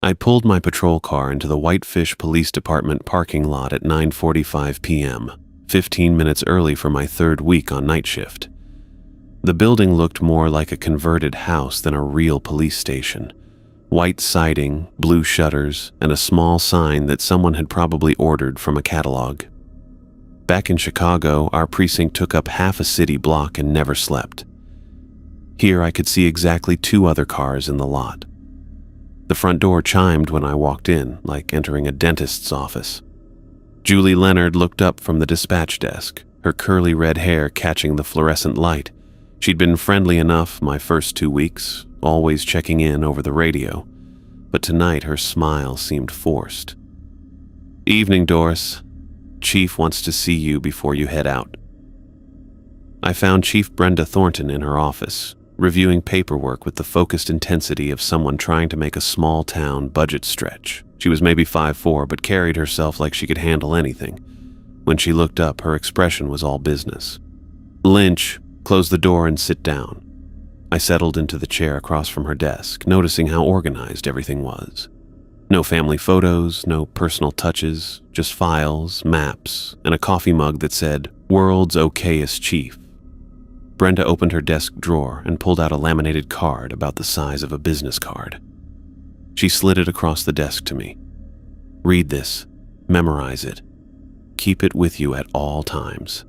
I pulled my patrol car into the Whitefish Police Department parking lot at 9:45 p.m., 15 minutes early for my third week on night shift. The building looked more like a converted house than a real police station. White siding, blue shutters, and a small sign that someone had probably ordered from a catalog. Back in Chicago, our precinct took up half a city block and never slept. Here I could see exactly 2 other cars in the lot. The front door chimed when I walked in, like entering a dentist's office. Julie Leonard looked up from the dispatch desk, her curly red hair catching the fluorescent light. She'd been friendly enough my first 2 weeks, always checking in over the radio, but tonight her smile seemed forced. "Evening, Doris. Chief wants to see you before you head out." I found Chief Brenda Thornton in her office, reviewing paperwork with the focused intensity of someone trying to make a small-town budget stretch. She was maybe 5'4", but carried herself like she could handle anything. When she looked up, her expression was all business. "Lynch, close the door and sit down." I settled into the chair across from her desk, noticing how organized everything was. No family photos, no personal touches, just files, maps, and a coffee mug that said, "World's Okayest Chief." Brenda opened her desk drawer and pulled out a laminated card about the size of a business card. She slid it across the desk to me. "Read this. Memorize it. Keep it with you at all times."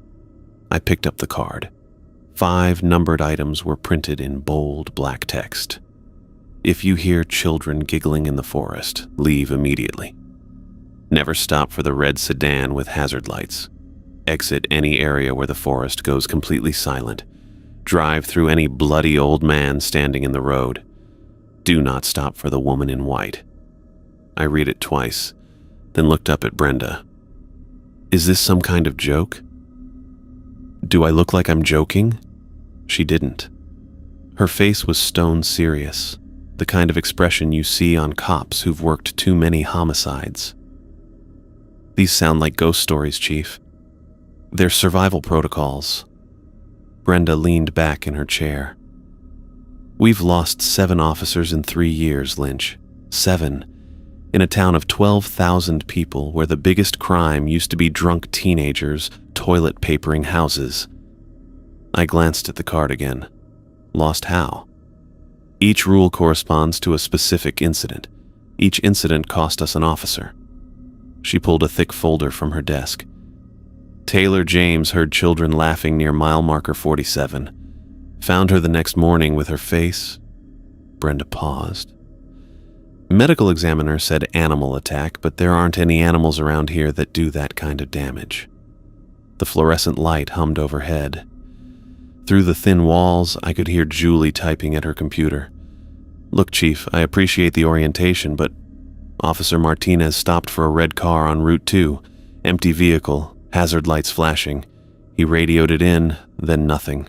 I picked up the card. 5 numbered items were printed in bold black text. "If you hear children giggling in the forest, leave immediately. Never stop for the red sedan with hazard lights. Exit any area where the forest goes completely silent. Drive through any bloody old man standing in the road. Do not stop for the woman in white." I read it twice, then looked up at Brenda. "Is this some kind of joke? Do I look like I'm joking?" She didn't. Her face was stone serious, the kind of expression you see on cops who've worked too many homicides. "These sound like ghost stories, Chief. They're survival protocols." Brenda leaned back in her chair. "We've lost 7 officers in 3 years, Lynch. 7. In a town of 12,000 people where the biggest crime used to be drunk teenagers toilet papering houses." I glanced at the card again. "Lost how?" "Each rule corresponds to a specific incident. Each incident cost us an officer." She pulled a thick folder from her desk. "Taylor James heard children laughing near mile marker 47. Found her the next morning with her face..." Brenda paused. "Medical examiner said animal attack, but there aren't any animals around here that do that kind of damage." The fluorescent light hummed overhead. Through the thin walls, I could hear Julie typing at her computer. "Look, Chief, I appreciate the orientation, but Officer Martinez stopped for a red car on Route 2. Empty vehicle, hazard lights flashing. He radioed it in, then nothing.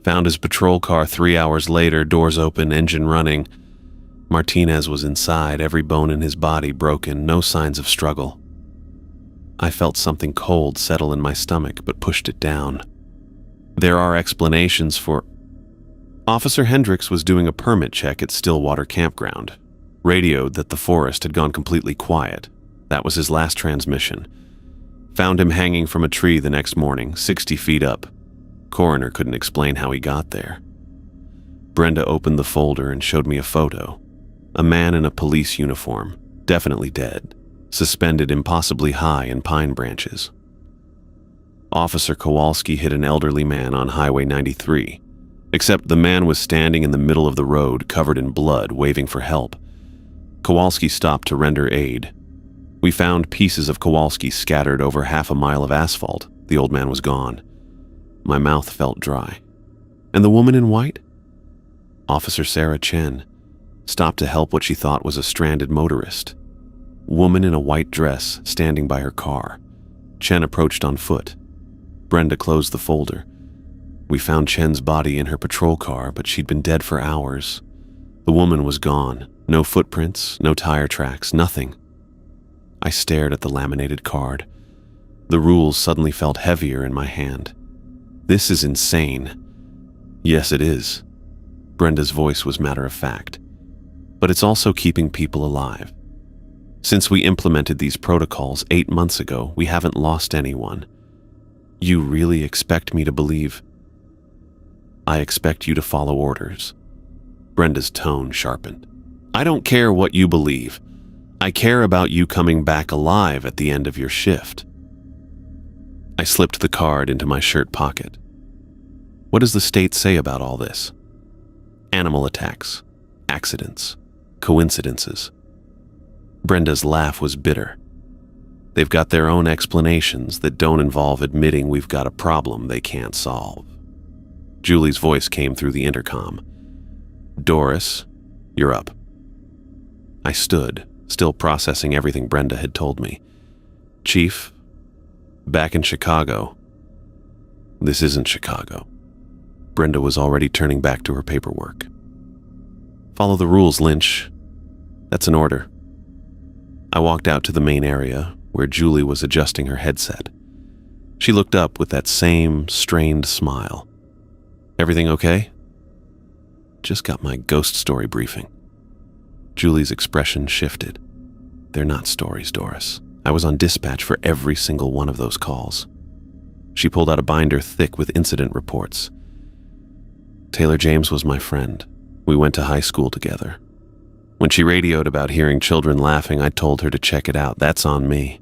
Found his patrol car 3 hours later, doors open, engine running. Martinez was inside, every bone in his body broken, no signs of struggle." I felt something cold settle in my stomach, but pushed it down. "There are explanations for..." Officer Hendricks was doing a permit check at Stillwater Campground. Radioed that the forest had gone completely quiet. That was his last transmission. Found him hanging from a tree the next morning, 60 feet up. Coroner couldn't explain how he got there. Brenda opened the folder and showed me a photo. A man in a police uniform, definitely dead, suspended impossibly high in pine branches. Officer Kowalski hit an elderly man on Highway 93, except the man was standing in the middle of the road, covered in blood, waving for help. Kowalski stopped to render aid. We found pieces of Kowalski scattered over half a mile of asphalt. The old man was gone. My mouth felt dry. "And the woman in white?" "Officer Sarah Chen. Stopped to help what she thought was a stranded motorist. Woman in a white dress standing by her car. Chen approached on foot." Brenda closed the folder. "We found Chen's body in her patrol car, but she'd been dead for hours. The woman was gone. No footprints, no tire tracks, nothing." I stared at the laminated card. The rules suddenly felt heavier in my hand. "This is insane." "Yes, it is." Brenda's voice was matter of fact. but it's also keeping people alive. Since we implemented these protocols 8 months ago, we haven't lost anyone. You really expect me to believe? I expect you to follow orders. Brenda's tone sharpened. I don't care what you believe. I care about you coming back alive at the end of your shift. I slipped the card into my shirt pocket. What does the state say about all this? Animal attacks, accidents, coincidences. Brenda's laugh was bitter. They've got their own explanations that don't involve admitting we've got a problem they can't solve. Julie's voice came through the intercom. Doris, you're up. I stood, still processing everything Brenda had told me. Chief, back in Chicago. This isn't Chicago. Brenda was already turning back to her paperwork. Follow the rules, Lynch. That's an order. I walked out to the main area where Julie was adjusting her headset. She looked up with that same strained smile. Everything okay? Just got my ghost story briefing. Julie's expression shifted. They're not stories, Doris. I was on dispatch for every single one of those calls. She pulled out a binder thick with incident reports. Taylor James was my friend. We went to high school together. When she radioed about hearing children laughing, I told her to check it out. That's on me.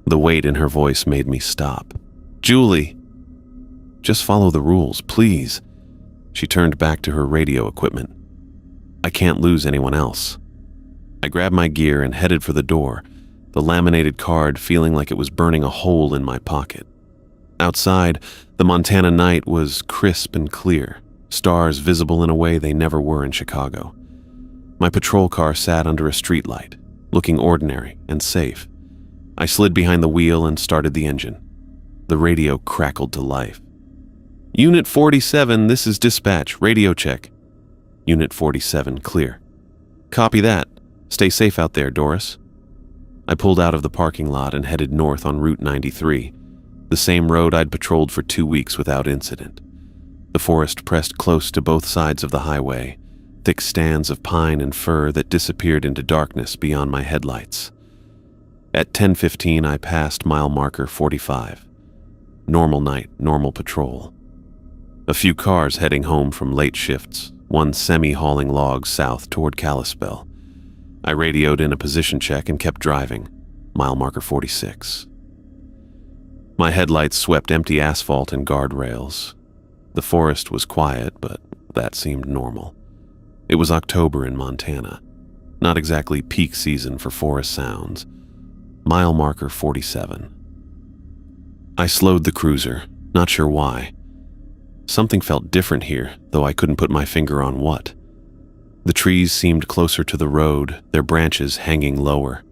The weight in her voice made me stop. Julie, just follow the rules, please. She turned back to her radio equipment. I can't lose anyone else. I grabbed my gear and headed for the door, the laminated card feeling like it was burning a hole in my pocket. Outside, the Montana night was crisp and clear, stars visible in a way they never were in Chicago. My patrol car sat under a streetlight, looking ordinary and safe. I slid behind the wheel and started the engine. The radio crackled to life. Unit 47, this is dispatch. Radio check. Unit 47, clear. Copy that. Stay safe out there, Doris. I pulled out of the parking lot and headed north on Route 93, the same road I'd patrolled for 2 weeks without incident. The forest pressed close to both sides of the highway, thick stands of pine and fir that disappeared into darkness beyond my headlights. At 10:15, I passed mile marker 45. Normal night, normal patrol. A few cars heading home from late shifts, one semi-hauling logs south toward Kalispell. I radioed in a position check and kept driving, mile marker 46. My headlights swept empty asphalt and guardrails. The forest was quiet, but that seemed normal. It was October in Montana, not exactly peak season for forest sounds. Mile marker 47. I slowed the cruiser, not sure why. Something felt different here, though I couldn't put my finger on what. The trees seemed closer to the road, their branches hanging lower.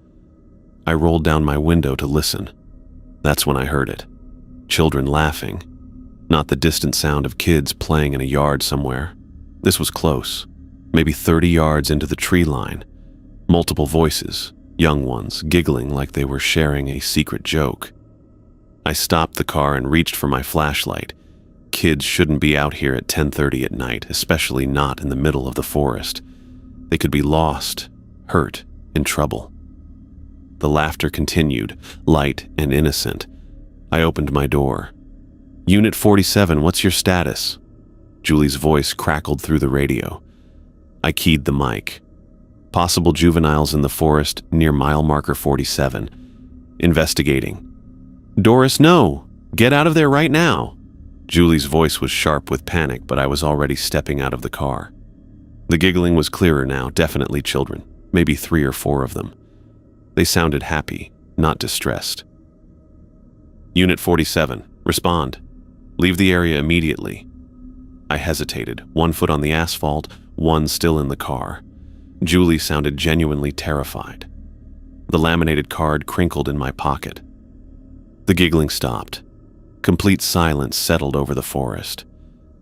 I rolled down my window to listen. That's when I heard it. Children laughing. Not the distant sound of kids playing in a yard somewhere. This was close, maybe 30 yards into the tree line. Multiple voices, young ones, giggling like they were sharing a secret joke. I stopped the car and reached for my flashlight. Kids shouldn't be out here at 10:30 at night, especially not in the middle of the forest. They could be lost, hurt, in trouble. The laughter continued, light and innocent. I opened my door. Unit 47, what's your status? Julie's voice crackled through the radio. I keyed the mic. Possible juveniles in the forest near mile marker 47. Investigating. Doris, no! Get out of there right now! Julie's voice was sharp with panic, but I was already stepping out of the car. The giggling was clearer now, definitely children, maybe 3 or 4 of them. They sounded happy, not distressed. Unit 47, respond. Leave the area immediately. I hesitated, one foot on the asphalt, one still in the car. Julie sounded genuinely terrified. The laminated card crinkled in my pocket. The giggling stopped. Complete silence settled over the forest.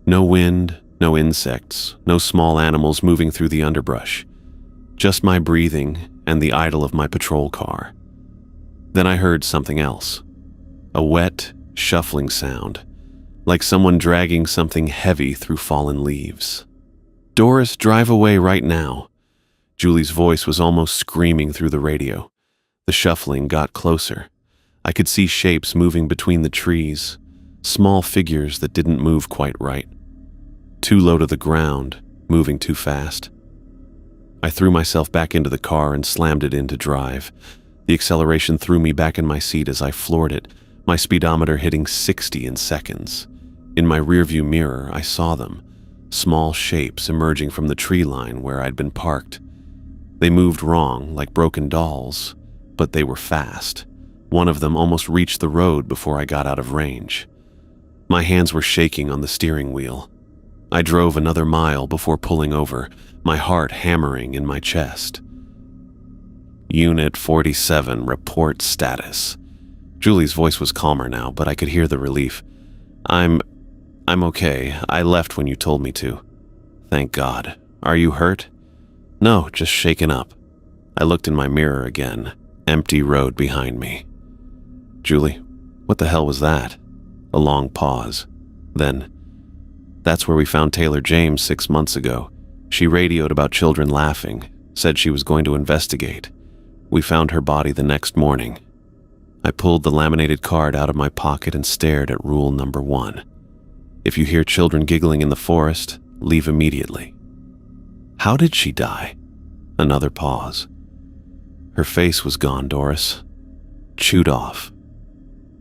No wind, no insects, no small animals moving through the underbrush. Just my breathing and the idle of my patrol car. Then I heard something else. A wet, shuffling sound, like someone dragging something heavy through fallen leaves. Doris, drive away right now. Julie's voice was almost screaming through the radio. The shuffling got closer. I could see shapes moving between the trees, small figures that didn't move quite right. Too low to the ground, moving too fast. I threw myself back into the car and slammed it into drive. The acceleration threw me back in my seat as I floored it, my speedometer hitting 60 in seconds. In my rearview mirror, I saw them, small shapes emerging from the tree line where I'd been parked. They moved wrong, like broken dolls, but they were fast. One of them almost reached the road before I got out of range. My hands were shaking on the steering wheel. I drove another mile before pulling over, my heart hammering in my chest. Unit 47, report status. Julie's voice was calmer now, but I could hear the relief. I'm okay. I left when you told me to. Thank God. Are you hurt? No, just shaken up. I looked in my mirror again. Empty road behind me. Julie, what the hell was that? A long pause. Then, that's where we found Taylor James 6 months ago. She radioed about children laughing, said she was going to investigate. We found her body the next morning. I pulled the laminated card out of my pocket and stared at rule number 1. If you hear children giggling in the forest, leave immediately. How did she die? Another pause. Her face was gone, Doris. Chewed off.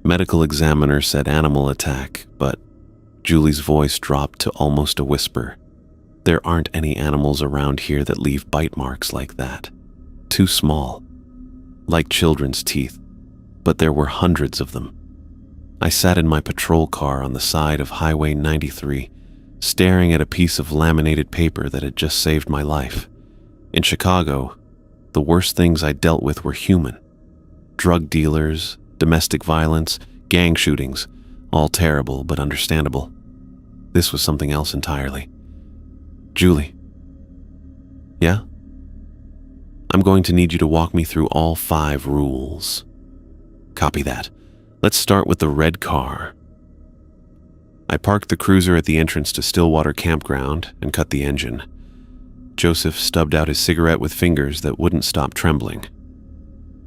Medical examiner said animal attack, but Julie's voice dropped to almost a whisper. There aren't any animals around here that leave bite marks like that. Too small. Like children's teeth. But there were hundreds of them. I sat in my patrol car on the side of Highway 93, staring at a piece of laminated paper that had just saved my life. In Chicago, the worst things I dealt with were human. Drug dealers, domestic violence, gang shootings, all terrible but understandable. This was something else entirely. Julie. Yeah? I'm going to need you to walk me through all 5 rules. Copy that. Let's start with the red car. I parked the cruiser at the entrance to Stillwater Campground and cut the engine. Joseph stubbed out his cigarette with fingers that wouldn't stop trembling.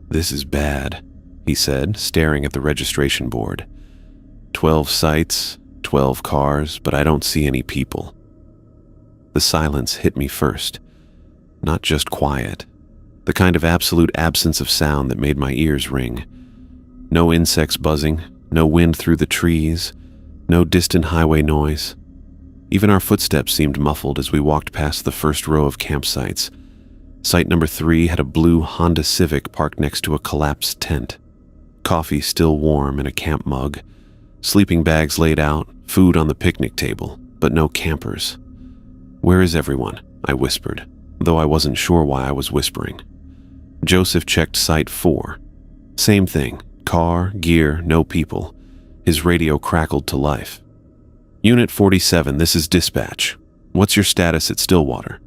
This is bad, he said, staring at the registration board. 12 sites, 12 cars, but I don't see any people. The silence hit me first. Not just quiet. The kind of absolute absence of sound that made my ears ring. No insects buzzing, no wind through the trees, no distant highway noise. Even our footsteps seemed muffled as we walked past the first row of campsites. Site number 3 had a blue Honda Civic parked next to a collapsed tent. Coffee still warm in a camp mug. Sleeping bags laid out, food on the picnic table, but no campers. Where is everyone? I whispered, though I wasn't sure why I was whispering. Joseph checked Site 4. Same thing. Car, gear, no people. His radio crackled to life. Unit 47, this is dispatch. What's your status at Stillwater?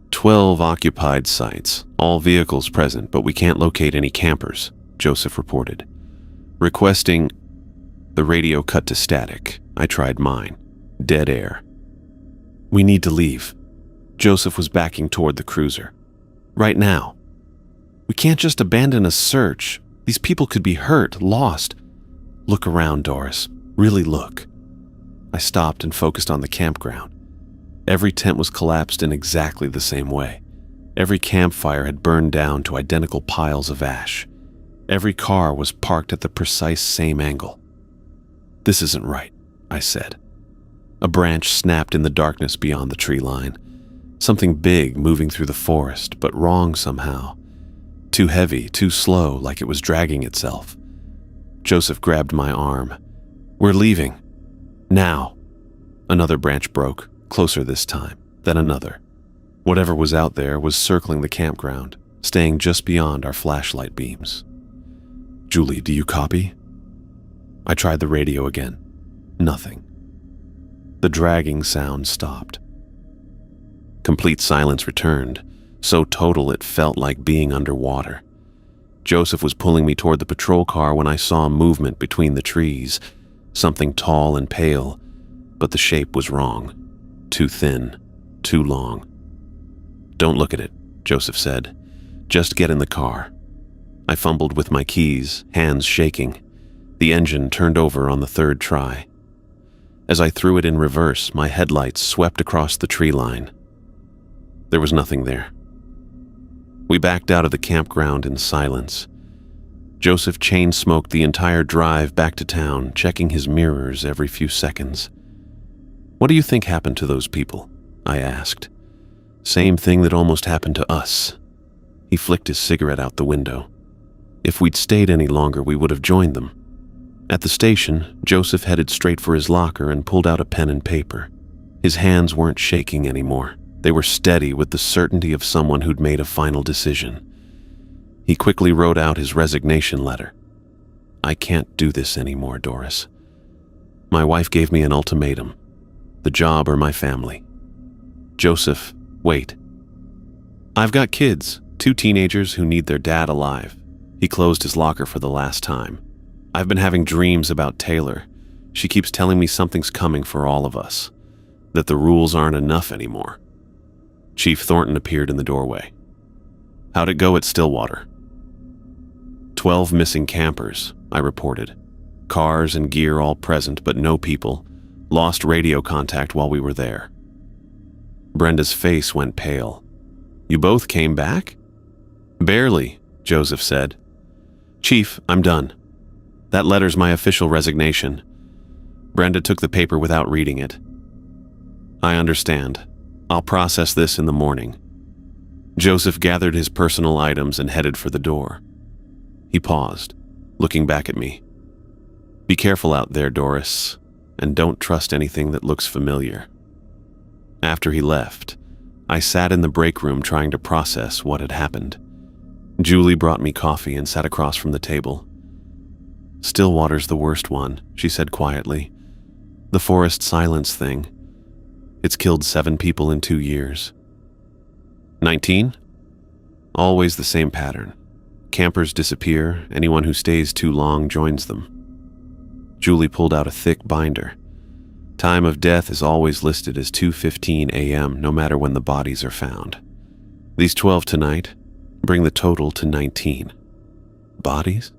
12 occupied sites, all vehicles present, but we can't locate any campers, Joseph reported. Requesting... The radio cut to static. I tried mine. Dead air. We need to leave. Joseph was backing toward the cruiser. Right now. We can't just abandon a search. These people could be hurt, lost. Look around, Doris. Really look. I stopped and focused on the campground. Every tent was collapsed in exactly the same way. Every campfire had burned down to identical piles of ash. Every car was parked at the precise same angle. This isn't right, I said. A branch snapped in the darkness beyond the tree line. Something big moving through the forest, but wrong somehow. Too heavy, too slow, like it was dragging itself. Joseph grabbed my arm. We're leaving. Now. Another branch broke, closer this time, then another. Whatever was out there was circling the campground, staying just beyond our flashlight beams. Julie, do you copy? I tried the radio again. Nothing. The dragging sound stopped. Complete silence returned, so total it felt like being underwater. Joseph was pulling me toward the patrol car when I saw movement between the trees, something tall and pale, but the shape was wrong. Too thin, too long. Don't look at it, Joseph said. "Just get in the car." I fumbled with my keys, hands shaking. The engine turned over on the third try. As I threw it in reverse, my headlights swept across the tree line. There was nothing there. We backed out of the campground in silence. Joseph chain-smoked the entire drive back to town, checking his mirrors every few seconds. "What do you think happened to those people?" I asked. "Same thing that almost happened to us." He flicked his cigarette out the window. "If we'd stayed any longer, we would have joined them." At the station, Joseph headed straight for his locker and pulled out a pen and paper. His hands weren't shaking anymore. They were steady with the certainty of someone who'd made a final decision. He quickly wrote out his resignation letter. "I can't do this anymore, Doris. My wife gave me an ultimatum. The job or my family." "Joseph, wait. I've got kids, 2 teenagers who need their dad alive." He closed his locker for the last time. "I've been having dreams about Taylor. She keeps telling me something's coming for all of us, that the rules aren't enough anymore." Chief Thornton appeared in the doorway. "How'd it go at Stillwater?" 12 missing campers, I reported. Cars and gear all present, but no people. Lost radio contact while we were there." Brenda's face went pale. "You both came back?" "Barely," Joseph said. "Chief, I'm done. That letter's my official resignation." Brenda took the paper without reading it. "I understand. I'll process this in the morning." Joseph gathered his personal items and headed for the door. He paused, looking back at me. "Be careful out there, Doris, and don't trust anything that looks familiar." After he left, I sat in the break room trying to process what had happened. Julie brought me coffee and sat across from the table. "Stillwater's the worst one," she said quietly. "The forest silence thing. It's killed 7 people in 2 years. 19? Always the same pattern. Campers disappear, anyone who stays too long joins them." Julie pulled out a thick binder. "Time of death is always listed as 2:15 a.m. no matter when the bodies are found. These 12 tonight bring the total to 19. Bodies?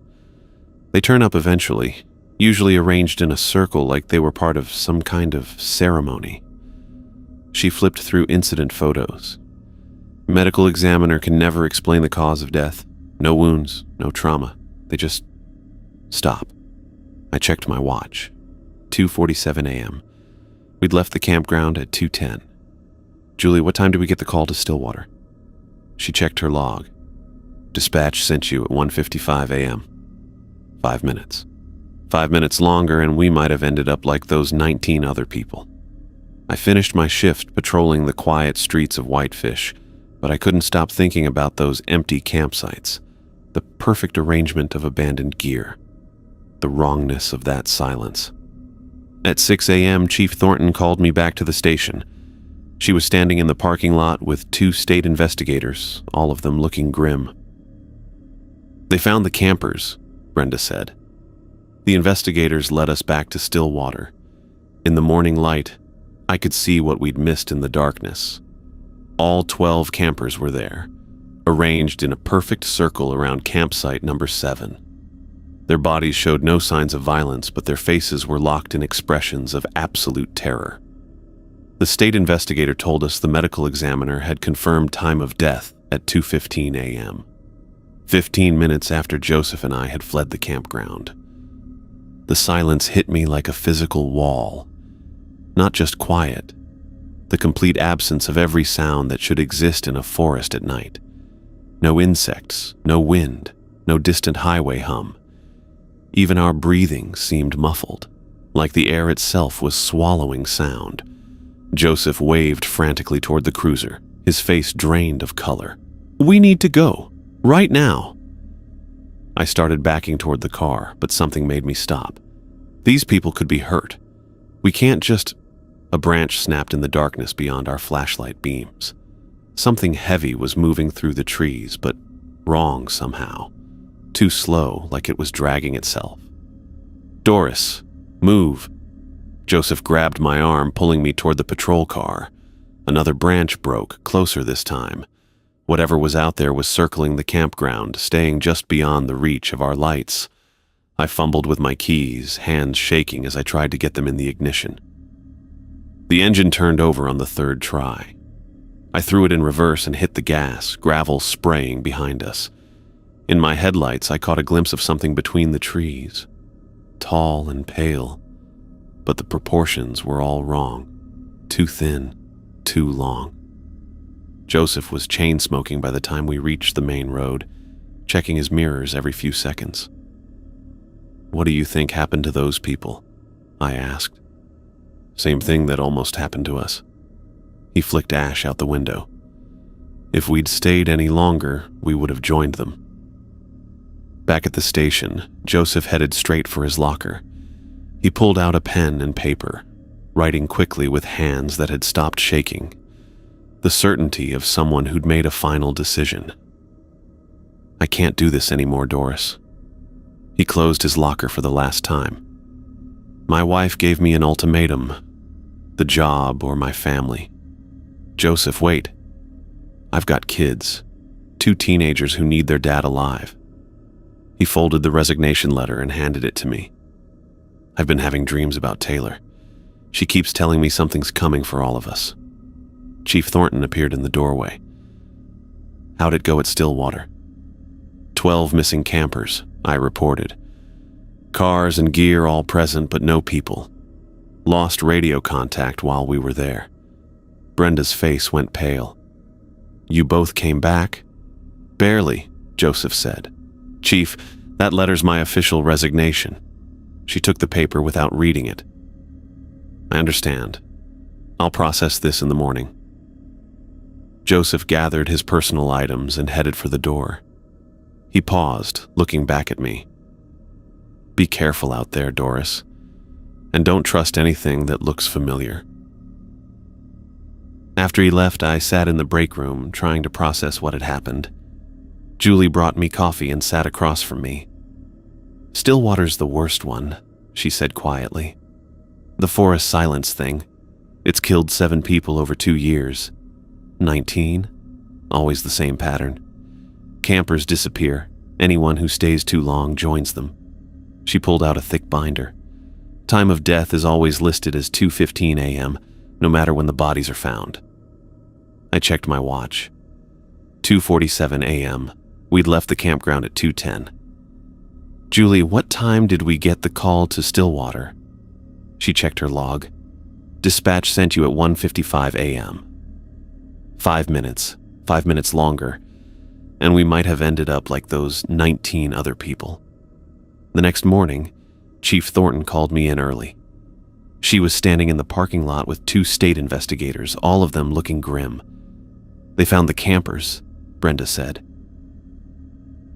They turn up eventually, usually arranged in a circle like they were part of some kind of ceremony." She flipped through incident photos. "Medical examiner can never explain the cause of death. No wounds, no trauma. They just stop." I checked my watch. 2:47 a.m. We'd left the campground at 2:10. "Julie, what time did we get the call to Stillwater?" She checked her log. "Dispatch sent you at 1:55 a.m. 5 minutes. 5 minutes longer and we might have ended up like those 19 other people." I finished my shift patrolling the quiet streets of Whitefish, but I couldn't stop thinking about those empty campsites, the perfect arrangement of abandoned gear, the wrongness of that silence. At 6 a.m., Chief Thornton called me back to the station. She was standing in the parking lot with 2 state investigators, all of them looking grim. "They found the campers," Brenda said. "The investigators led us back to Stillwater. In the morning light, I could see what we'd missed in the darkness. All 12 campers were there, arranged in a perfect circle around campsite number 7. Their bodies showed no signs of violence, but their faces were locked in expressions of absolute terror. The state investigator told us the medical examiner had confirmed time of death at 2:15 a.m., 15 minutes after Joseph and I had fled the campground. The silence hit me like a physical wall. Not just quiet, the complete absence of every sound that should exist in a forest at night. No insects, no wind, no distant highway hum. Even our breathing seemed muffled, like the air itself was swallowing sound. Joseph waved frantically toward the cruiser, his face drained of color. "We need to go, right now." I started backing toward the car, but something made me stop. These people could be hurt. We can't just... A branch snapped in the darkness beyond our flashlight beams. Something heavy was moving through the trees, but wrong somehow. Too slow, like it was dragging itself. "Doris, move." Joseph grabbed my arm, pulling me toward the patrol car. Another branch broke, closer this time. Whatever was out there was circling the campground, staying just beyond the reach of our lights. I fumbled with my keys, hands shaking as I tried to get them in the ignition. The engine turned over on the third try. I threw it in reverse and hit the gas, gravel spraying behind us. In my headlights, I caught a glimpse of something between the trees. Tall and pale, but the proportions were all wrong. Too thin, too long. Joseph was chain-smoking by the time we reached the main road, checking his mirrors every few seconds. "What do you think happened to those people?" I asked. "Same thing that almost happened to us." He flicked ash out the window. "If we'd stayed any longer, we would have joined them." Back at the station, Joseph headed straight for his locker. He pulled out a pen and paper, writing quickly with hands that had stopped shaking. The certainty of someone who'd made a final decision. "I can't do this anymore, Doris." He closed his locker for the last time. "My wife gave me an ultimatum. The job or my family." "Joseph, wait. I've got kids. 2 teenagers who need their dad alive." He folded the resignation letter and handed it to me. "I've been having dreams about Taylor. She keeps telling me something's coming for all of us." Chief Thornton appeared in the doorway. "How'd it go at Stillwater?" 12 missing campers, I reported. "Cars and gear all present, but no people. Lost radio contact while we were there." Brenda's face went pale. "You both came back?" "Barely," Joseph said. "Chief, that letter's my official resignation." She took the paper without reading it. "I understand. I'll process this in the morning." Joseph gathered his personal items and headed for the door. He paused, looking back at me. "Be careful out there, Doris, and don't trust anything that looks familiar." After he left, I sat in the break room, trying to process what had happened. Julie brought me coffee and sat across from me. "Stillwater's the worst one," she said quietly. "The forest silence thing. It's killed 7 people over 2 years. 19? Always the same pattern. Campers disappear. Anyone who stays too long joins them." She pulled out a thick binder. "Time of death is always listed as 2:15 a.m., no matter when the bodies are found." I checked my watch. 2:47 a.m. We'd left the campground at 2:10. "Julie, what time did we get the call to Stillwater?" She checked her log. "Dispatch sent you at 1:55 a.m. 5 minutes, 5 minutes longer, and we might have ended up like those 19 other people." The next morning, Chief Thornton called me in early. She was standing in the parking lot with 2 state investigators, all of them looking grim. "They found the campers," Brenda said.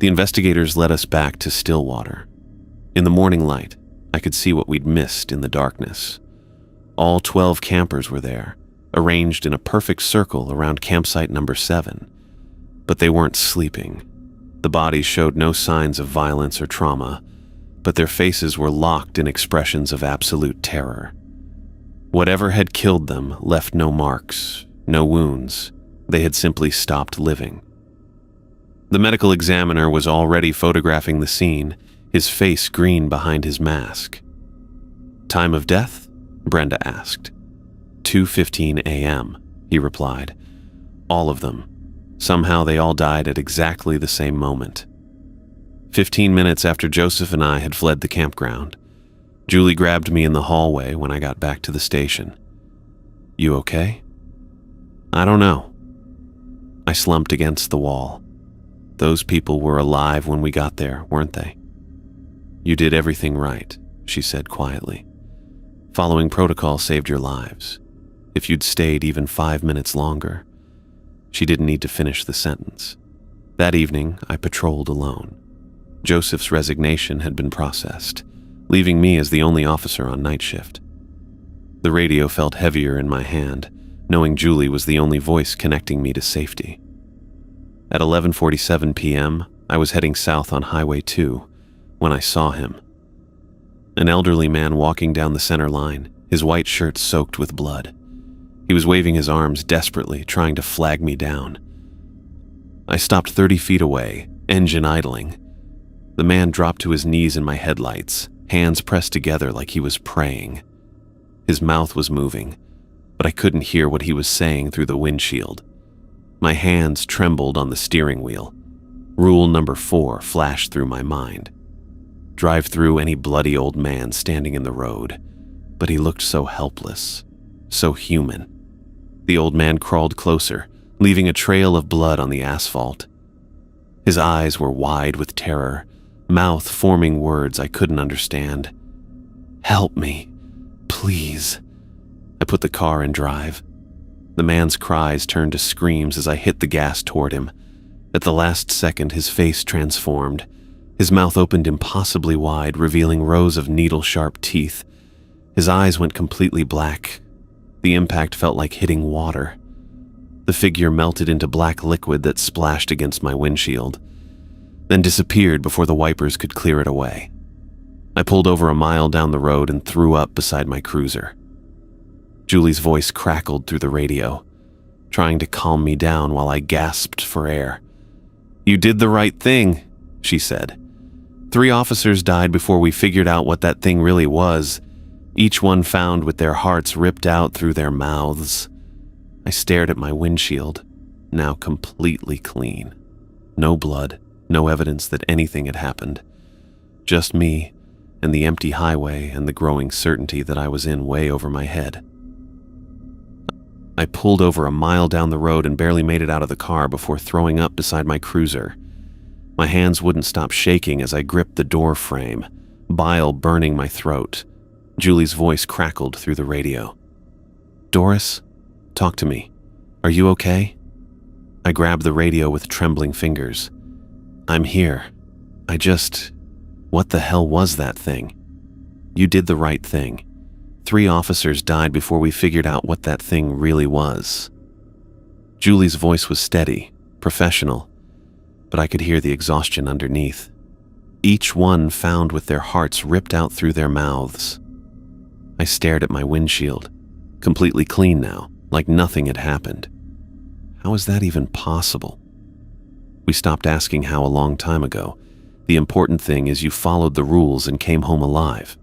The investigators led us back to Stillwater. In the morning light, I could see what we'd missed in the darkness. All 12 campers were there, arranged in a perfect circle around campsite number 7. But they weren't sleeping. The bodies showed no signs of violence or trauma, but their faces were locked in expressions of absolute terror. Whatever had killed them left no marks, no wounds. They had simply stopped living. The medical examiner was already photographing the scene, his face green behind his mask. "Time of death?" Brenda asked. 2:15 a.m., he replied. "All of them. Somehow they all died at exactly the same moment." 15 minutes after Joseph and I had fled the campground, Julie grabbed me in the hallway when I got back to the station. "You okay?" "I don't know." I slumped against the wall. "Those people were alive when we got there, weren't they?" "You did everything right," she said quietly. "Following protocol saved your lives. If you'd stayed even 5 minutes longer." She didn't need to finish the sentence. That evening, I patrolled alone. Joseph's resignation had been processed, leaving me as the only officer on night shift. The radio felt heavier in my hand, knowing Julie was the only voice connecting me to safety. At 11:47 p.m., I was heading south on Highway 2 when I saw him. An elderly man walking down the center line, his white shirt soaked with blood. He was waving his arms desperately, trying to flag me down. I stopped 30 feet away, engine idling. The man dropped to his knees in my headlights, hands pressed together like he was praying. His mouth was moving, but I couldn't hear what he was saying through the windshield. My hands trembled on the steering wheel. Rule number 4 flashed through my mind. Drive through any bloody old man standing in the road, but he looked so helpless, so human. The old man crawled closer, leaving a trail of blood on the asphalt. His eyes were wide with terror, mouth forming words I couldn't understand. "Help me, please." I put the car in drive. The man's cries turned to screams as I hit the gas toward him. At the last second, his face transformed. His mouth opened impossibly wide, revealing rows of needle-sharp teeth. His eyes went completely black. The impact felt like hitting water. The figure melted into black liquid that splashed against my windshield, then disappeared before the wipers could clear it away. I pulled over a mile down the road and threw up beside my cruiser. Julie's voice crackled through the radio, trying to calm me down while I gasped for air. "You did the right thing," she said. "3 officers died before we figured out what that thing really was, each one found with their hearts ripped out through their mouths." I stared at my windshield, now completely clean. No blood, no evidence that anything had happened. Just me and the empty highway and the growing certainty that I was in way over my head. I pulled over a mile down the road and barely made it out of the car before throwing up beside my cruiser. My hands wouldn't stop shaking as I gripped the door frame, bile burning my throat. Julie's voice crackled through the radio. "Doris, talk to me. Are you okay?" I grabbed the radio with trembling fingers. "I'm here. What the hell was that thing?" "You did the right thing. 3 officers died before we figured out what that thing really was." Julie's voice was steady, professional, but I could hear the exhaustion underneath. Each one found with their hearts ripped out through their mouths. I stared at my windshield, completely clean now, like nothing had happened. How is that even possible? We stopped asking how a long time ago. The important thing is you followed the rules and came home alive.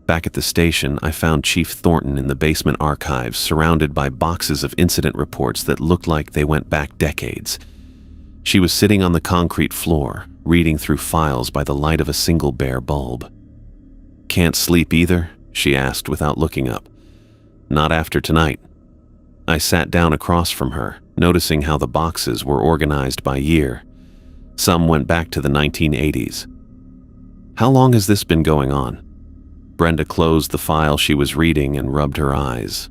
Back at the station, I found Chief Thornton in the basement archives, surrounded by boxes of incident reports that looked like they went back decades. She was sitting on the concrete floor, reading through files by the light of a single bare bulb. "Can't sleep either?" she asked without looking up. "Not after tonight." I sat down across from her, noticing how the boxes were organized by year. Some went back to the 1980s. "How long has this been going on?" Brenda closed the file she was reading and rubbed her eyes.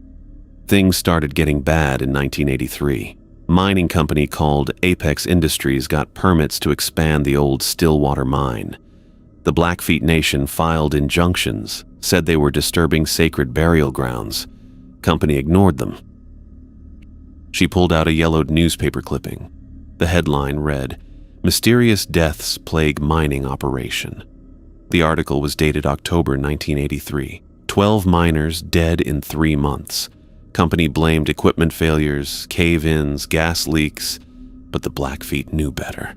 "Things started getting bad in 1983. Mining company called Apex Industries got permits to expand the old Stillwater mine. The Blackfeet Nation filed injunctions, said they were disturbing sacred burial grounds. Company ignored them." She pulled out a yellowed newspaper clipping. The headline read, "Mysterious Deaths Plague Mining Operation." The article was dated October 1983. 12 miners dead in 3 months. Company blamed equipment failures, cave-ins, gas leaks, but the Blackfeet knew better.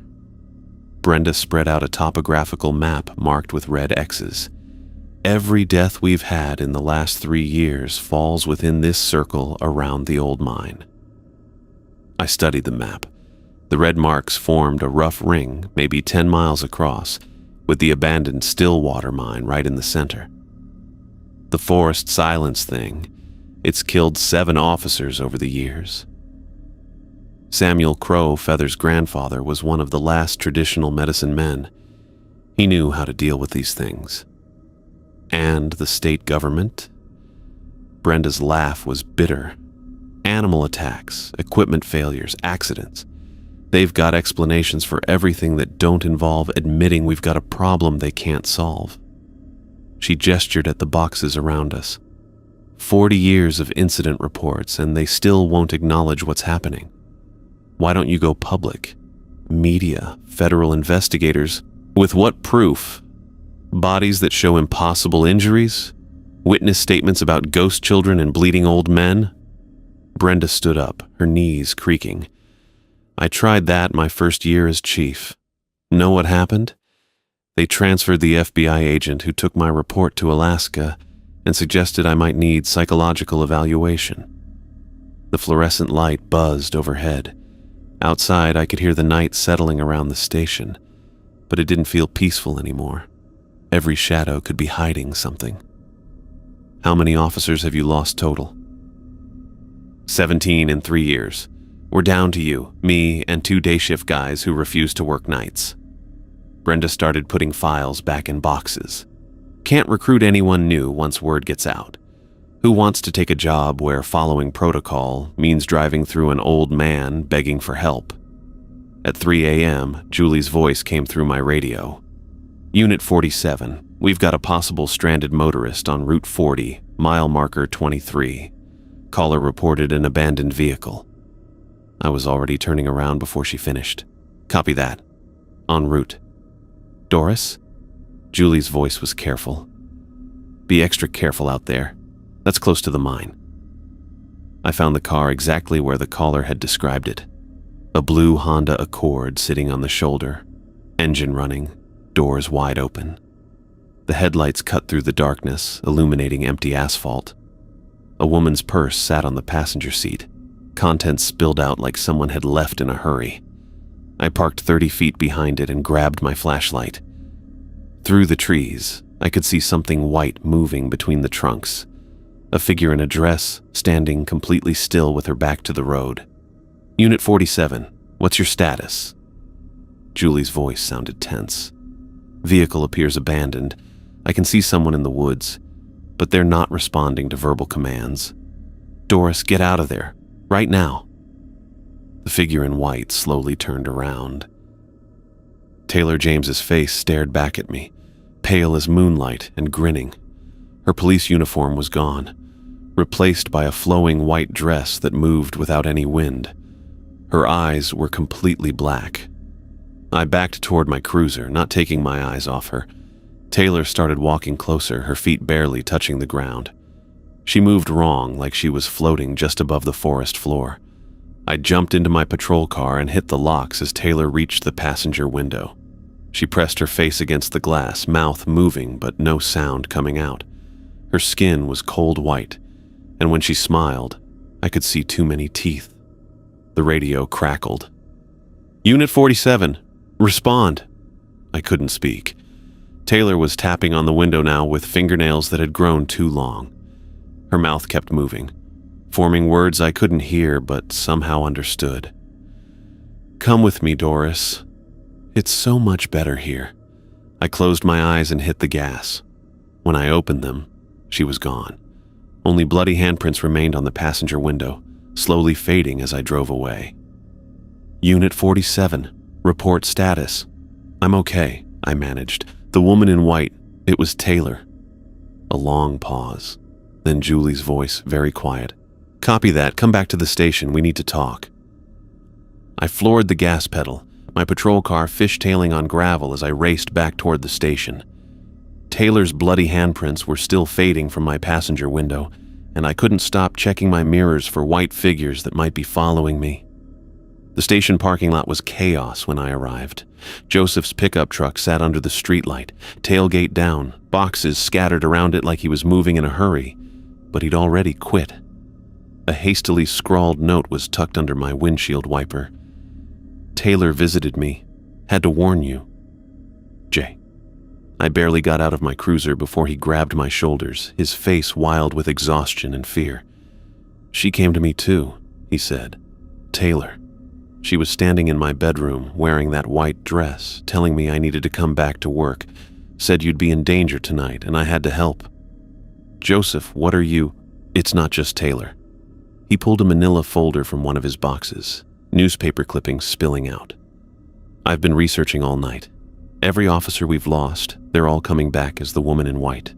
Brenda spread out a topographical map marked with red X's. "Every death we've had in the last 3 years falls within this circle around the old mine." I studied the map. The red marks formed a rough ring, maybe 10 miles across, with the abandoned Stillwater mine right in the center. The forest silence thing, it's killed 7 officers over the years. Samuel Crow, Feather's grandfather, was one of the last traditional medicine men. He knew how to deal with these things. And the state government? Brenda's laugh was bitter. Animal attacks, equipment failures, accidents. They've got explanations for everything that don't involve admitting we've got a problem they can't solve. She gestured at the boxes around us. 40 years of incident reports, and they still won't acknowledge what's happening. Why don't you go public? Media, federal investigators. With what proof? Bodies that show impossible injuries? Witness statements about ghost children and bleeding old men? Brenda stood up, her knees creaking. I tried that my first year as chief. Know what happened? They transferred the FBI agent who took my report to Alaska and suggested I might need psychological evaluation. The fluorescent light buzzed overhead. Outside, I could hear the night settling around the station, but it didn't feel peaceful anymore. Every shadow could be hiding something. How many officers have you lost total? 17 in 3 years. We're down to you, me, and 2 day shift guys who refuse to work nights. Brenda started putting files back in boxes. Can't recruit anyone new once word gets out. Who wants to take a job where following protocol means driving through an old man begging for help? At 3 a.m., Julie's voice came through my radio. Unit 47, we've got a possible stranded motorist on Route 40, mile marker 23. Caller reported an abandoned vehicle. I was already turning around before she finished. Copy that. En route. Doris? Julie's voice was careful. Be extra careful out there. That's close to the mine. I found the car exactly where the caller had described it. A blue Honda Accord sitting on the shoulder, engine running, doors wide open. The headlights cut through the darkness, illuminating empty asphalt. A woman's purse sat on the passenger seat. Contents spilled out like someone had left in a hurry. I parked 30 feet behind it and grabbed my flashlight. Through the trees, I could see something white moving between the trunks. A figure in a dress, standing completely still with her back to the road. Unit 47, what's your status? Julie's voice sounded tense. Vehicle appears abandoned. I can see someone in the woods, but they're not responding to verbal commands. Doris, get out of there, right now. The figure in white slowly turned around. Taylor James's face stared back at me, pale as moonlight and grinning. Her police uniform was gone, replaced by a flowing white dress that moved without any wind. Her eyes were completely black. I backed toward my cruiser, not taking my eyes off her. Taylor started walking closer, her feet barely touching the ground. She moved wrong, like she was floating just above the forest floor. I jumped into my patrol car and hit the locks as Taylor reached the passenger window. She pressed her face against the glass, mouth moving but no sound coming out. Her skin was cold white, and when she smiled, I could see too many teeth. The radio crackled. Unit 47, respond. I couldn't speak. Taylor was tapping on the window now with fingernails that had grown too long. Her mouth kept moving, forming words I couldn't hear but somehow understood. Come with me, Doris. It's so much better here. I closed my eyes and hit the gas. When I opened them, she was gone. Only bloody handprints remained on the passenger window, slowly fading as I drove away. Unit 47, report status. I'm okay, I managed. The woman in white, it was Taylor. A long pause, then Julie's voice, very quiet. Copy that, come back to the station, we need to talk. I floored the gas pedal, my patrol car fishtailing on gravel as I raced back toward the station. Taylor's bloody handprints were still fading from my passenger window, and I couldn't stop checking my mirrors for white figures that might be following me. The station parking lot was chaos when I arrived. Joseph's pickup truck sat under the streetlight, tailgate down, boxes scattered around it like he was moving in a hurry, but he'd already quit. A hastily scrawled note was tucked under my windshield wiper. Taylor visited me. Had to warn you. J. I barely got out of my cruiser before he grabbed my shoulders, his face wild with exhaustion and fear. She came to me too, he said. Taylor. She was standing in my bedroom, wearing that white dress, telling me I needed to come back to work, said you'd be in danger tonight and I had to help. Joseph, what are you? It's not just Taylor. He pulled a manila folder from one of his boxes, newspaper clippings spilling out. I've been researching all night. Every officer we've lost, they're all coming back as the woman in white.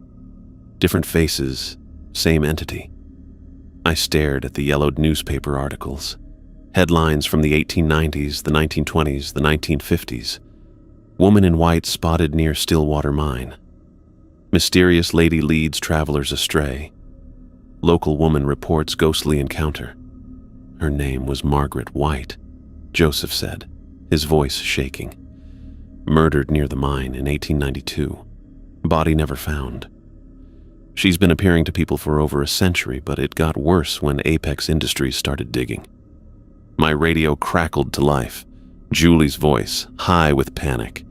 Different faces, same entity. I stared at the yellowed newspaper articles. Headlines from the 1890s, the 1920s, the 1950s. Woman in white spotted near Stillwater Mine. Mysterious lady leads travelers astray. Local woman reports ghostly encounter. Her name was Margaret White. Joseph said, his voice shaking. Murdered near the mine in 1892. Body never found. She's been appearing to people for over a century, but it got worse when Apex Industries started digging. My radio crackled to life, Julie's voice, high with panic.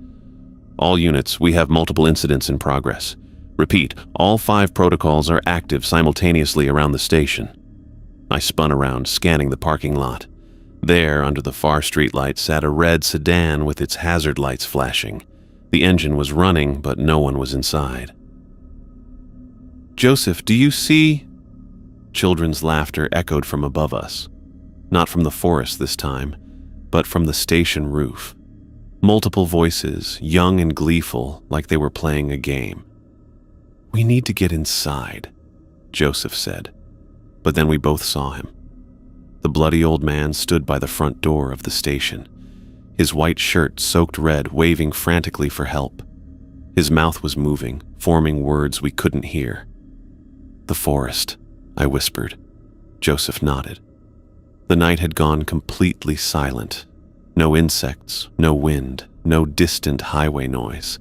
All units, we have multiple incidents in progress. Repeat, all 5 protocols are active simultaneously around the station. I spun around, scanning the parking lot. There, under the far streetlight, sat a red sedan with its hazard lights flashing. The engine was running, but no one was inside. Joseph, do you see? Children's laughter echoed from above us. Not from the forest this time, but from the station roof. Multiple voices, young and gleeful, like they were playing a game. We need to get inside, Joseph said. But then we both saw him. The bloody old man stood by the front door of the station, his white shirt soaked red, waving frantically for help. His mouth was moving, forming words we couldn't hear. The forest, I whispered. Joseph nodded. The night had gone completely silent. No insects, no wind, no distant highway noise.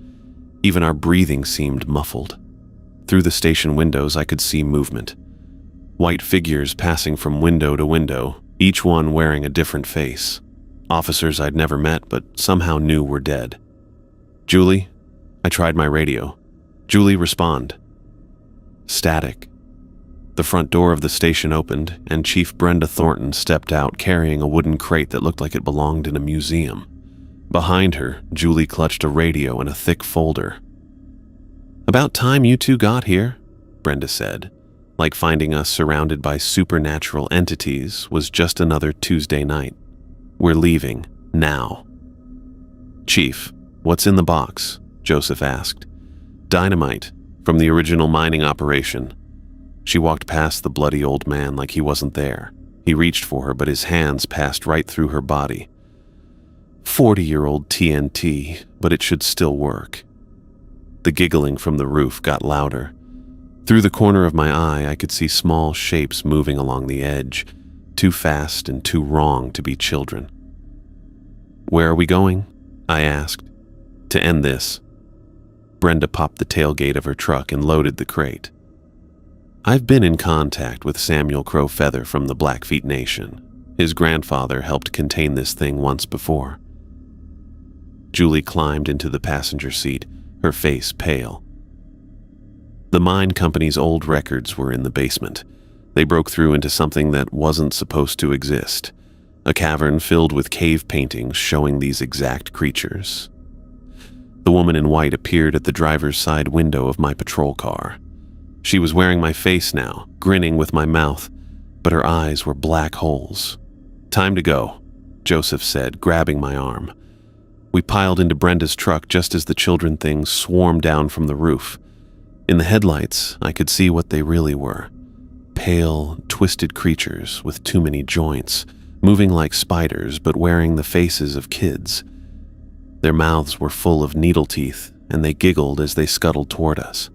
Even our breathing seemed muffled. Through the station windows, I could see movement. White figures passing from window to window, each one wearing a different face. Officers I'd never met, but somehow knew were dead. Julie? I tried my radio. Julie, respond. Static. The front door of the station opened, and Chief Brenda Thornton stepped out carrying a wooden crate that looked like it belonged in a museum. Behind her, Julie clutched a radio and a thick folder. About time you two got here, Brenda said. Like finding us surrounded by supernatural entities was just another Tuesday night. We're leaving, now. Chief, what's in the box? Joseph asked. Dynamite, from the original mining operation. She walked past the bloody old man like he wasn't there. He reached for her, but his hands passed right through her body. 40-year-old TNT, but it should still work. The giggling from the roof got louder. Through the corner of my eye, I could see small shapes moving along the edge, too fast and too wrong to be children. Where are we going? I asked. To end this. Brenda popped the tailgate of her truck and loaded the crate. I've been in contact with Samuel Crow Feather from the Blackfeet Nation. His grandfather helped contain this thing once before. Julie climbed into the passenger seat, her face pale. The mine company's old records were in the basement. They broke through into something that wasn't supposed to exist. A cavern filled with cave paintings showing these exact creatures. The woman in white appeared at the driver's side window of my patrol car. She was wearing my face now, grinning with my mouth, but her eyes were black holes. Time to go, Joseph said, grabbing my arm. We piled into Brenda's truck just as the children things swarmed down from the roof. In the headlights, I could see what they really were. Pale, twisted creatures with too many joints, moving like spiders but wearing the faces of kids. Their mouths were full of needle teeth, and they giggled as they scuttled toward us.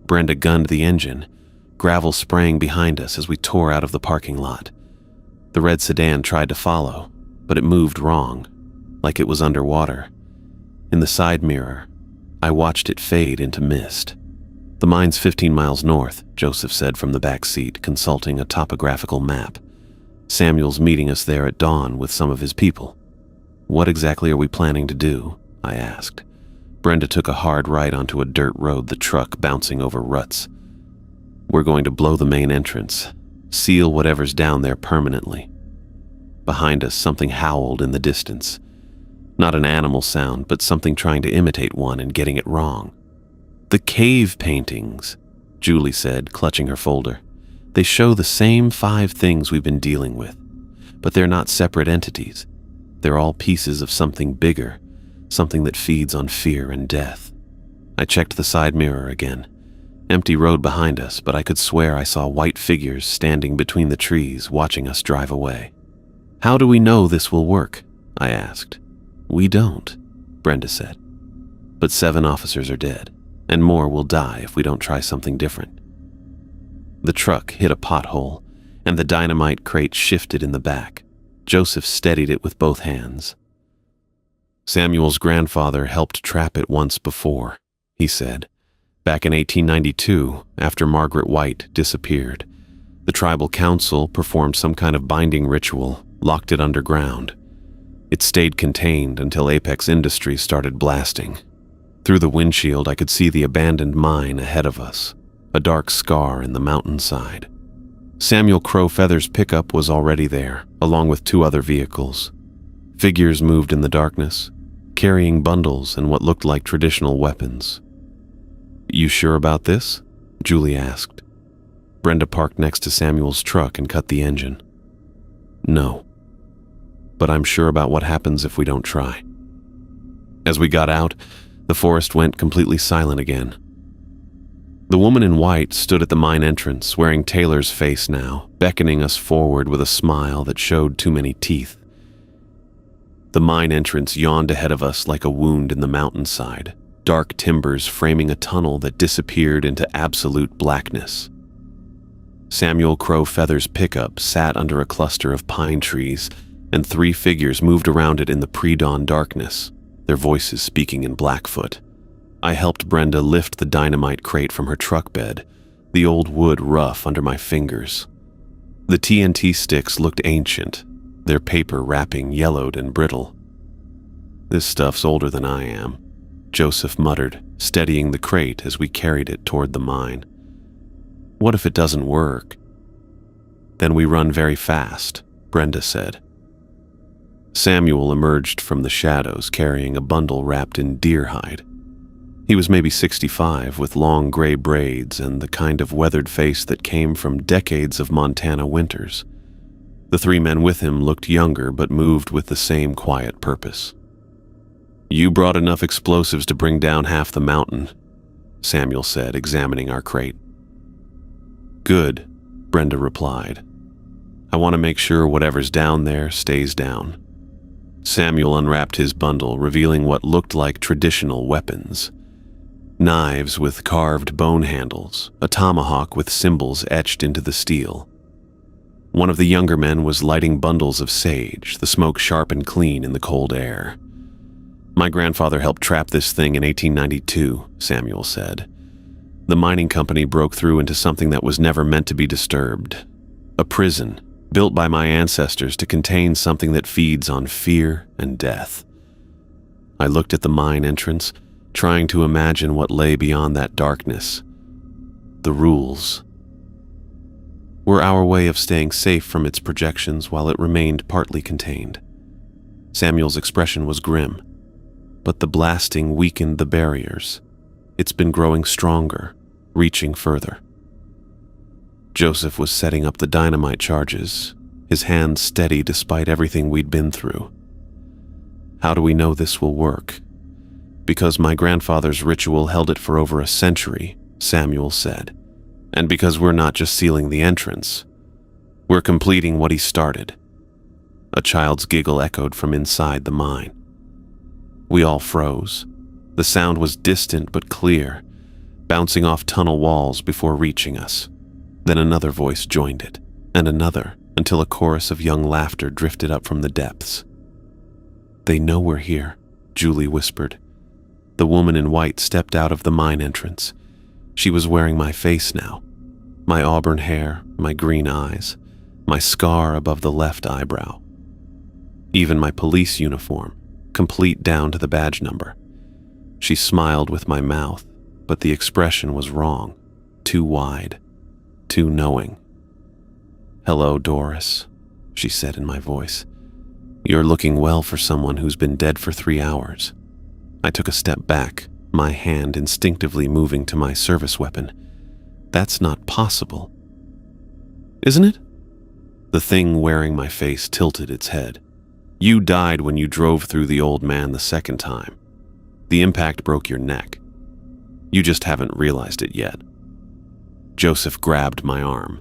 Brenda gunned the engine, gravel spraying behind us as we tore out of the parking lot. The red sedan tried to follow, but it moved wrong, like it was underwater. In the side mirror, I watched it fade into mist. The mine's 15 miles north, Joseph said from the back seat, consulting a topographical map. Samuel's meeting us there at dawn with some of his people. What exactly are we planning to do? I asked. Brenda took a hard right onto a dirt road, the truck bouncing over ruts. We're going to blow the main entrance, seal whatever's down there permanently. Behind us, something howled in the distance. Not an animal sound, but something trying to imitate one and getting it wrong. The cave paintings, Julie said, clutching her folder. They show the same 5 things we've been dealing with, but they're not separate entities. They're all pieces of something bigger, something that feeds on fear and death. I checked the side mirror again. Empty road behind us, but I could swear I saw white figures standing between the trees, watching us drive away. How do we know this will work? I asked. We don't, Brenda said. But 7 officers are dead, and more will die if we don't try something different. The truck hit a pothole, and the dynamite crate shifted in the back. Joseph steadied it with both hands. Samuel's grandfather helped trap it once before, he said. Back in 1892, after Margaret White disappeared, the tribal council performed some kind of binding ritual, locked it underground. It stayed contained until Apex Industries started blasting. Through the windshield, I could see the abandoned mine ahead of us, a dark scar in the mountainside. Samuel Crow Feather's pickup was already there, along with 2 other vehicles. Figures moved in the darkness, carrying bundles and what looked like traditional weapons. "You sure about this?" Julie asked. Brenda parked next to Samuel's truck and cut the engine. "No. But I'm sure about what happens if we don't try." As we got out, the forest went completely silent again. The woman in white stood at the mine entrance, wearing Taylor's face now, beckoning us forward with a smile that showed too many teeth. The mine entrance yawned ahead of us like a wound in the mountainside, dark timbers framing a tunnel that disappeared into absolute blackness. Samuel Crow Feather's pickup sat under a cluster of pine trees, and 3 figures moved around it in the pre-dawn darkness, their voices speaking in Blackfoot. I helped Brenda lift the dynamite crate from her truck bed, the old wood rough under my fingers. The TNT sticks looked ancient, their paper wrapping yellowed and brittle. "This stuff's older than I am," Joseph muttered, steadying the crate as we carried it toward the mine. "What if it doesn't work?" "Then we run very fast," Brenda said. Samuel emerged from the shadows carrying a bundle wrapped in deer hide. He was maybe 65, with long gray braids and the kind of weathered face that came from decades of Montana winters. The 3 men with him looked younger but moved with the same quiet purpose. "You brought enough explosives to bring down half the mountain," Samuel said, examining our crate. "Good," Brenda replied. "I want to make sure whatever's down there stays down." Samuel unwrapped his bundle, revealing what looked like traditional weapons. Knives with carved bone handles, a tomahawk with symbols etched into the steel. One of the younger men was lighting bundles of sage, the smoke sharp and clean in the cold air. "My grandfather helped trap this thing in 1892, Samuel said. "The mining company broke through into something that was never meant to be disturbed. A prison, built by my ancestors to contain something that feeds on fear and death." I looked at the mine entrance, trying to imagine what lay beyond that darkness. The rules were our way of staying safe from its projections while it remained partly contained. Samuel's expression was grim, but the blasting weakened the barriers. It's been growing stronger, reaching further. Joseph was setting up the dynamite charges, his hands steady despite everything we'd been through. "How do we know this will work?" "Because my grandfather's ritual held it for over a century," Samuel said. "And because we're not just sealing the entrance. We're completing what he started." A child's giggle echoed from inside the mine. We all froze. The sound was distant but clear, bouncing off tunnel walls before reaching us. Then another voice joined it, and another, until a chorus of young laughter drifted up from the depths. "They know we're here," Julie whispered. The woman in white stepped out of the mine entrance. She was wearing my face now, my auburn hair, my green eyes, my scar above the left eyebrow. Even my police uniform, complete down to the badge number. She smiled with my mouth, but the expression was wrong, too wide, too knowing. "Hello, Doris," she said in my voice. "You're looking well for someone who's been dead for 3 hours." I took a step back, my hand instinctively moving to my service weapon. "That's not possible." "Isn't it?" The thing wearing my face tilted its head. "You died when you drove through the old man the second time. The impact broke your neck. You just haven't realized it yet." Joseph grabbed my arm.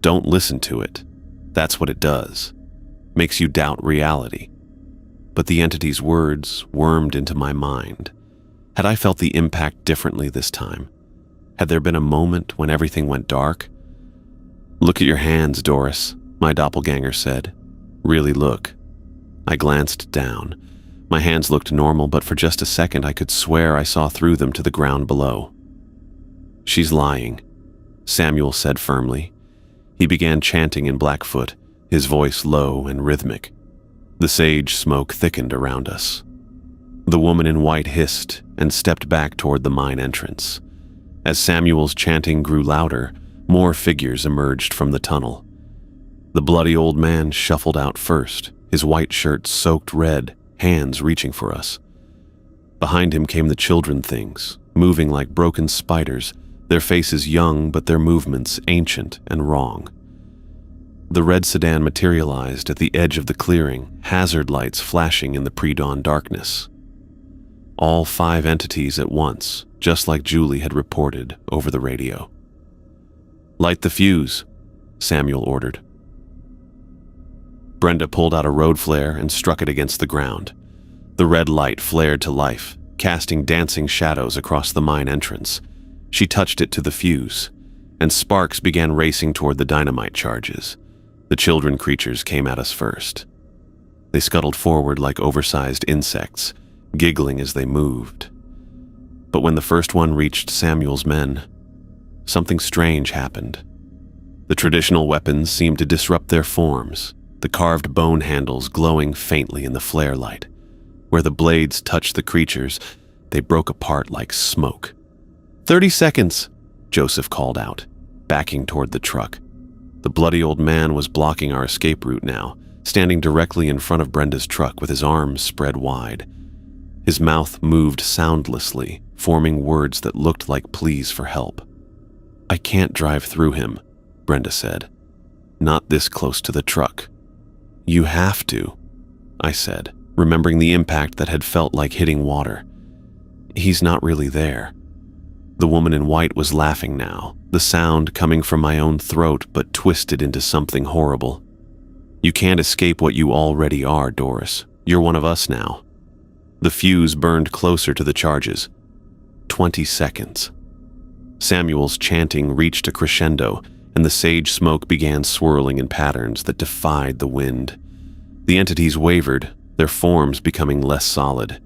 "Don't listen to it. That's what it does. Makes you doubt reality." But the entity's words wormed into my mind. Had I felt the impact differently this time? Had there been a moment when everything went dark? "Look at your hands, Doris," my doppelganger said. Really look." I glanced down. My hands looked normal, but for just a second I could swear I saw through them to the ground below. "She's lying," Samuel said firmly. He began chanting in Blackfoot, his voice low and rhythmic. The sage smoke thickened around us. The woman in white hissed and stepped back toward the mine entrance. As Samuel's chanting grew louder, more figures emerged from the tunnel. The bloody old man shuffled out first, his white shirt soaked red, hands reaching for us. Behind him came the children things, moving like broken spiders, their faces young but their movements ancient and wrong. The red sedan materialized at the edge of the clearing, hazard lights flashing in the pre-dawn darkness. All 5 entities at once, just like Julie had reported over the radio. "Light the fuse," Samuel ordered. Brenda pulled out a road flare and struck it against the ground. The red light flared to life, casting dancing shadows across the mine entrance. She touched it to the fuse, and sparks began racing toward the dynamite charges. The children creatures came at us first. They scuttled forward like oversized insects, giggling as they moved. But when the first one reached Samuel's men, something strange happened. The traditional weapons seemed to disrupt their forms, the carved bone handles glowing faintly in the flare light. Where the blades touched the creatures, they broke apart like smoke. 30 seconds, Joseph called out, backing toward the truck. The bloody old man was blocking our escape route now, standing directly in front of Brenda's truck with his arms spread wide. His mouth moved soundlessly, forming words that looked like pleas for help. "I can't drive through him," Brenda said. "Not this close to the truck." "You have to," I said, remembering the impact that had felt like hitting water. "He's not really there." The woman in white was laughing now, the sound coming from my own throat but twisted into something horrible. "You can't escape what you already are, Doris. You're one of us now." The fuse burned closer to the charges. 20 seconds. Samuel's chanting reached a crescendo, and the sage smoke began swirling in patterns that defied the wind. The entities wavered, their forms becoming less solid.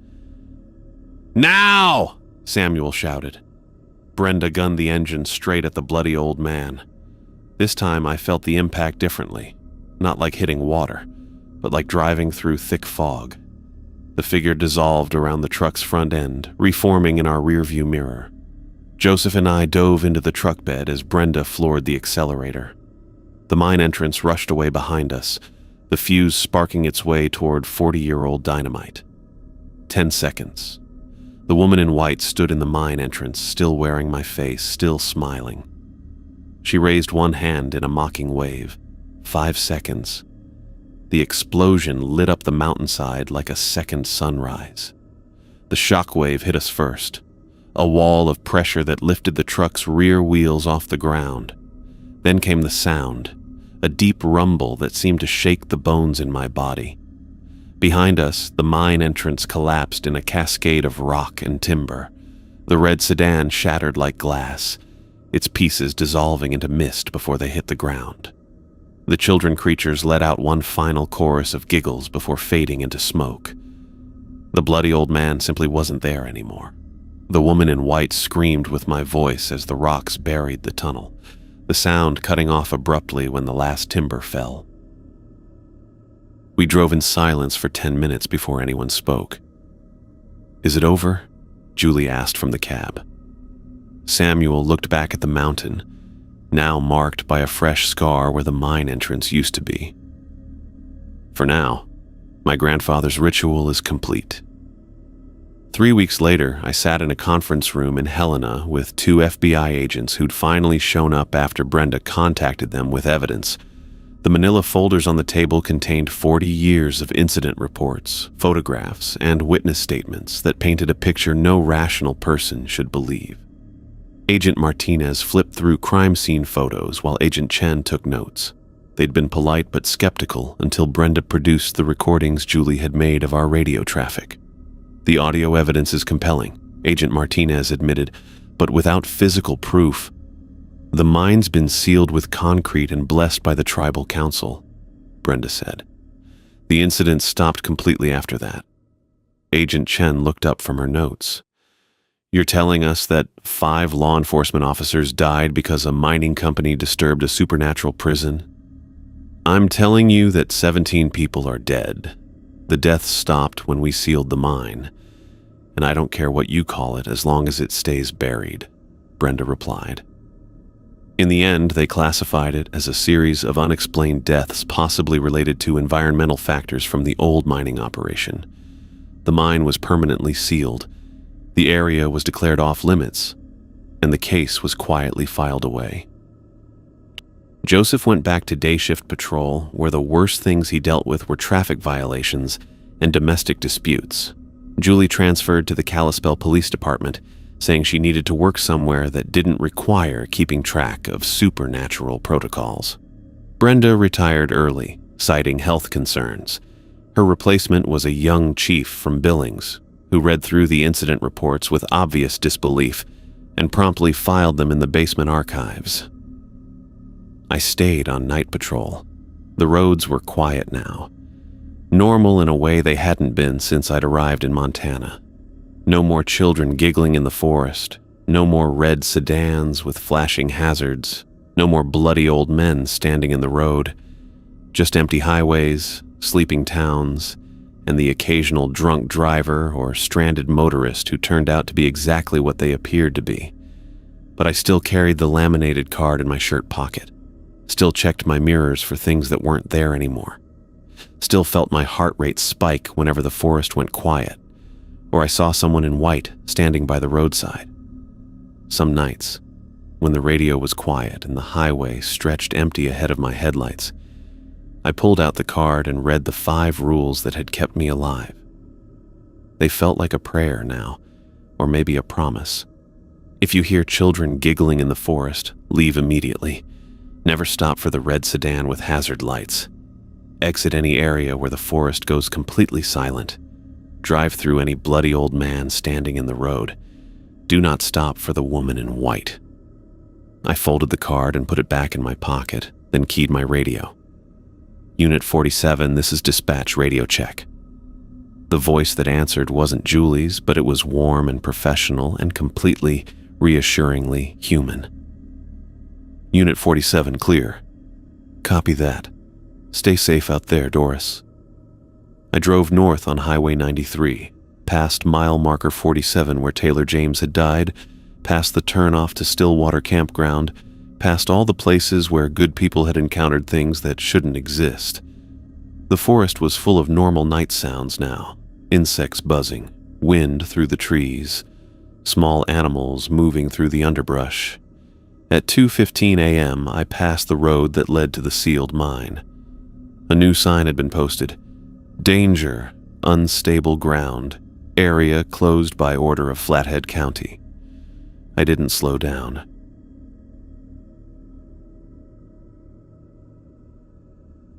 "Now!" Samuel shouted. Brenda gunned the engine straight at the bloody old man. This time I felt the impact differently, not like hitting water, but like driving through thick fog. The figure dissolved around the truck's front end, reforming in our rearview mirror. Joseph and I dove into the truck bed as Brenda floored the accelerator. The mine entrance rushed away behind us, the fuse sparking its way toward 40-year-old dynamite. 10 seconds. The woman in white stood in the mine entrance, still wearing my face, still smiling. She raised one hand in a mocking wave. 5 seconds. The explosion lit up the mountainside like a second sunrise. The shockwave hit us first, a wall of pressure that lifted the truck's rear wheels off the ground. Then came the sound, a deep rumble that seemed to shake the bones in my body. Behind us, the mine entrance collapsed in a cascade of rock and timber. The red sedan shattered like glass, its pieces dissolving into mist before they hit the ground. The children creatures let out one final chorus of giggles before fading into smoke. The bloody old man simply wasn't there anymore. The woman in white screamed with my voice as the rocks buried the tunnel, the sound cutting off abruptly when the last timber fell. We drove in silence for 10 minutes before anyone spoke. "Is it over?" Julie asked from the cab. Samuel looked back at the mountain, now marked by a fresh scar where the mine entrance used to be. "For now, my grandfather's ritual is complete." 3 weeks later, I sat in a conference room in Helena with 2 FBI agents who'd finally shown up after Brenda contacted them with evidence. The manila folders on the table contained 40 years of incident reports, photographs, and witness statements that painted a picture no rational person should believe. Agent Martinez flipped through crime scene photos while Agent Chen took notes. They'd been polite but skeptical until Brenda produced the recordings Julie had made of our radio traffic. "The audio evidence is compelling," Agent Martinez admitted, "but without physical proof. The mine's been sealed with concrete and blessed by the tribal council," Brenda said. The incident stopped completely after that. Agent Chen looked up from her notes. You're telling us that 5 law enforcement officers died because a mining company disturbed a supernatural prison? I'm telling you that 17 people are dead. The deaths stopped when we sealed the mine, and I don't care what you call it as long as it stays buried, Brenda replied. In the end, they classified it as a series of unexplained deaths possibly related to environmental factors from the old mining operation. The mine was permanently sealed, the area was declared off-limits, and the case was quietly filed away. Joseph went back to day shift patrol, where the worst things he dealt with were traffic violations and domestic disputes. Julie transferred to the Kalispell Police Department, saying she needed to work somewhere that didn't require keeping track of supernatural protocols. Brenda retired early, citing health concerns. Her replacement was a young chief from Billings, who read through the incident reports with obvious disbelief and promptly filed them in the basement archives. I stayed on night patrol. The roads were quiet now, normal in a way they hadn't been since I'd arrived in Montana. No more children giggling in the forest, no more red sedans with flashing hazards, no more bloody old men standing in the road, just empty highways, sleeping towns, and the occasional drunk driver or stranded motorist who turned out to be exactly what they appeared to be. But I still carried the laminated card in my shirt pocket, still checked my mirrors for things that weren't there anymore, still felt my heart rate spike whenever the forest went quiet, or I saw someone in white standing by the roadside. Some nights, when the radio was quiet and the highway stretched empty ahead of my headlights, I pulled out the card and read the 5 rules that had kept me alive. They felt like a prayer now, or maybe a promise. If you hear children giggling in the forest, leave immediately. Never stop for the red sedan with hazard lights. Exit any area where the forest goes completely silent. Drive through any bloody old man standing in the road. Do not stop for the woman in white. I folded the card and put it back in my pocket, then keyed my radio. Unit 47, this is dispatch radio check. The voice that answered wasn't Julie's, but it was warm and professional and completely, reassuringly human. Unit 47, clear. Copy that. Stay safe out there, Doris. I drove north on Highway 93, past mile marker 47 where Taylor James had died, past the turnoff to Stillwater Campground, past all the places where good people had encountered things that shouldn't exist. The forest was full of normal night sounds now, insects buzzing, wind through the trees, small animals moving through the underbrush. At 2:15 a.m., I passed the road that led to the sealed mine. A new sign had been posted. Danger, unstable ground, area closed by order of Flathead County. I didn't slow down.